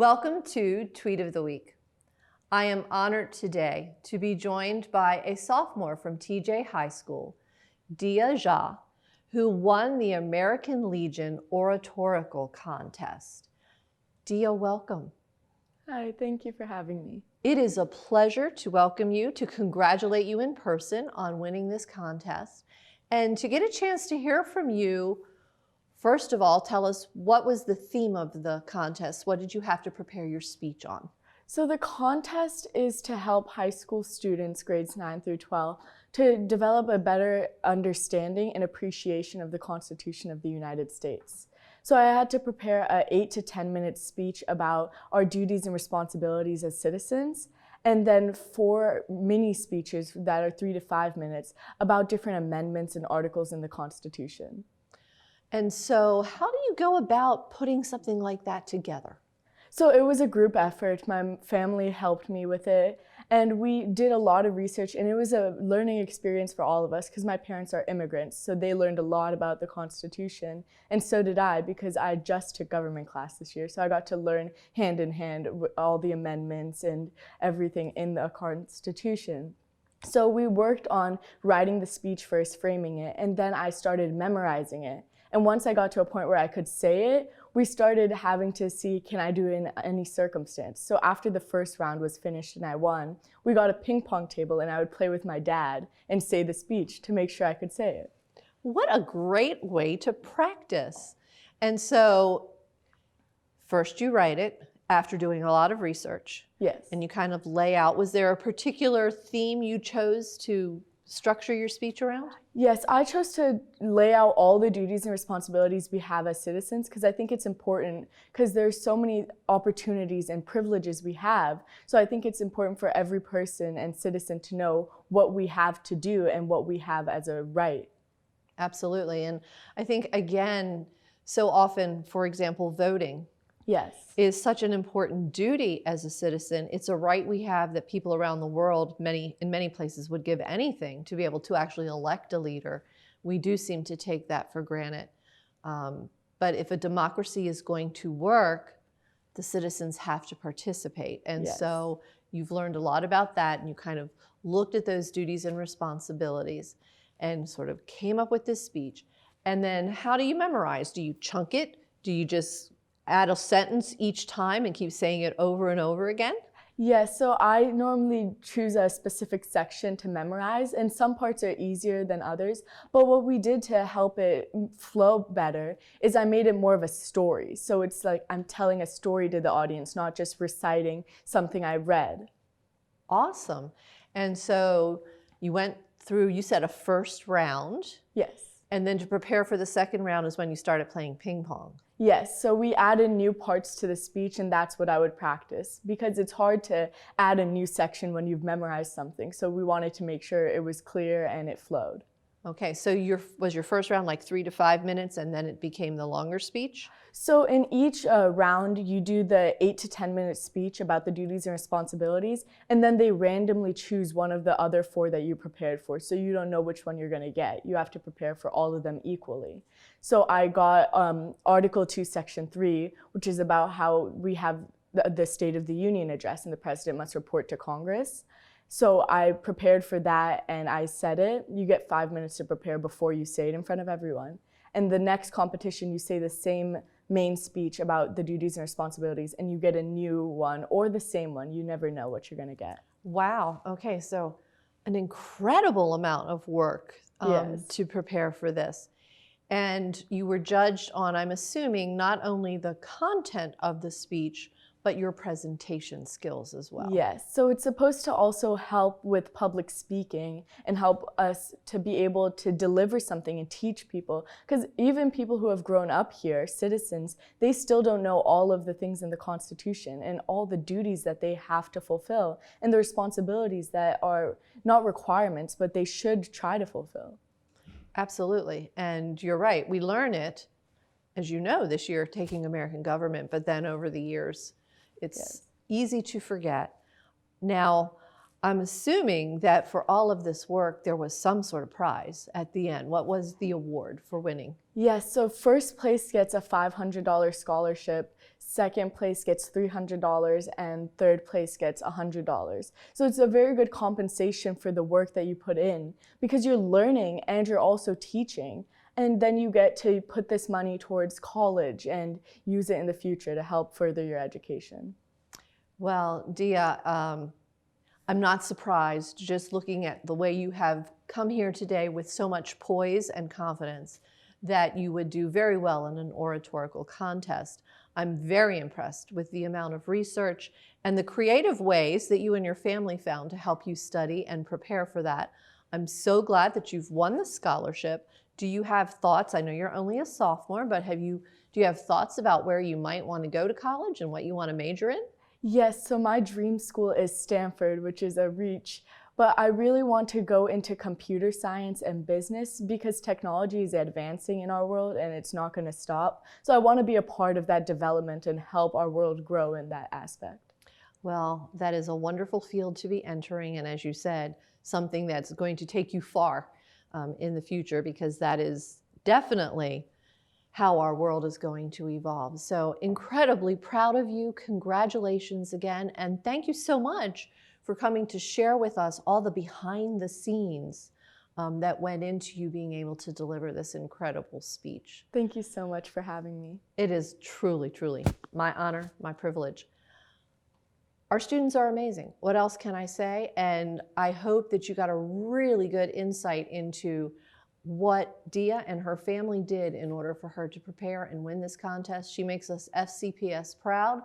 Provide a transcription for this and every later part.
Welcome to Tweet of the Week. I am honored today to be joined by a sophomore from TJ High School, Diya Jha, who won the American Legion Oratorical Contest. Diya, welcome. Hi, thank you for having me. It is a pleasure to welcome you, to congratulate you in person on winning this contest, and to get a chance to hear from you. First of all, tell us, what was the theme of the contest? What did you have to prepare your speech on? So the contest is to help high school students, grades 9 through 12, to develop a better understanding and appreciation of the Constitution of the United States. So I had to prepare an 8 to 10 minute speech about our duties and responsibilities as citizens, and then 4 mini speeches that are 3 to 5 minutes about different amendments and articles in the Constitution. And so how do you go about putting something like that together? So it was a group effort. My family helped me with it, and we did a lot of research, and it was a learning experience for all of us because my parents are immigrants, so they learned a lot about the Constitution, and so did I because I just took government class this year, so I got to learn hand in hand all the amendments and everything in the Constitution. So we worked on writing the speech first, framing it, and then I started memorizing it. And once I got to a point where I could say it, we started having to see, can I do it in any circumstance? So after the first round was finished and I won, we got a ping pong table and I would play with my dad and say the speech to make sure I could say it. What a great way to practice. And so first you write it after doing a lot of research. Yes. And you kind of lay out, was there a particular theme you chose to structure your speech around? Yes, I chose to lay out all the duties and responsibilities we have as citizens because I think it's important because there's so many opportunities and privileges we have. So I think it's important for every person and citizen to know what we have to do and what we have as a right. Absolutely. And I think, again, so often, for example, voting. Yes. Is such an important duty as a citizen. It's a right we have that people around the world, in many places, would give anything to be able to actually elect a leader. We do seem to take that for granted. But if a democracy is going to work, the citizens have to participate. And yes. So you've learned a lot about that, and you kind of looked at those duties and responsibilities and sort of came up with this speech. And then how do you memorize? Do you chunk it? Do you just add a sentence each time and keep saying it over and over again? Yes, so I normally choose a specific section to memorize, and some parts are easier than others. But what we did to help it flow better is I made it more of a story. So it's like I'm telling a story to the audience, not just reciting something I read. Awesome. And so you went through, you said, a first round. Yes. And then to prepare for the second round is when you started playing ping pong. Yes, so we added new parts to the speech, and that's what I would practice because it's hard to add a new section when you've memorized something. So we wanted to make sure it was clear and it flowed. Okay, so was your first round like 3 to 5 minutes and then it became the longer speech? So in each round, you do the 8 to 10 minute speech about the duties and responsibilities, and then they randomly choose one of the other 4 that you prepared for. So you don't know which one you're going to get. You have to prepare for all of them equally. So I got Article 2, Section 3, which is about how we have the State of the Union address and the president must report to Congress. So I prepared for that and I said it. You get 5 minutes to prepare before you say it in front of everyone. And the next competition, you say the same main speech about the duties and responsibilities, and you get a new one or the same one. You never know what you're going to get. Wow. Okay, so an incredible amount of work yes. to prepare for this. And you were judged on, I'm assuming, not only the content of the speech, but your presentation skills as well. Yes, so it's supposed to also help with public speaking and help us to be able to deliver something and teach people. Because even people who have grown up here, citizens, they still don't know all of the things in the Constitution and all the duties that they have to fulfill and the responsibilities that are not requirements, but they should try to fulfill. Absolutely, and you're right. We learn it, as you know, this year taking American government, but then over the years, it's yes. easy to forget. Now, I'm assuming that for all of this work, there was some sort of prize at the end. What was the award for winning? Yes, so first place gets a $500 scholarship, second place gets $300, and third place gets $100. So it's a very good compensation for the work that you put in because you're learning and you're also teaching. And then you get to put this money towards college and use it in the future to help further your education. Well, Diya, I'm not surprised just looking at the way you have come here today with so much poise and confidence that you would do very well in an oratorical contest. I'm very impressed with the amount of research and the creative ways that you and your family found to help you study and prepare for that. I'm so glad that you've won the scholarship. Do you have thoughts? I know you're only a sophomore, but do you have thoughts about where you might want to go to college and what you want to major in? Yes, so my dream school is Stanford, which is a reach, but I really want to go into computer science and business because technology is advancing in our world and it's not going to stop. So I want to be a part of that development and help our world grow in that aspect. Well, that is a wonderful field to be entering, and as you said, something that's going to take you far in the future, because that is definitely how our world is going to evolve. So incredibly proud of you. Congratulations again. And thank you so much for coming to share with us all the behind the scenes that went into you being able to deliver this incredible speech. Thank you so much for having me. It is truly, truly my honor, my privilege. Our students are amazing. What else can I say? And I hope that you got a really good insight into what Diya and her family did in order for her to prepare and win this contest. She makes us FCPS proud,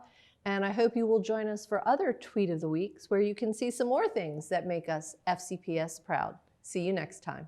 and I hope you will join us for other Tweet of the Weeks where you can see some more things that make us FCPS proud. See you next time.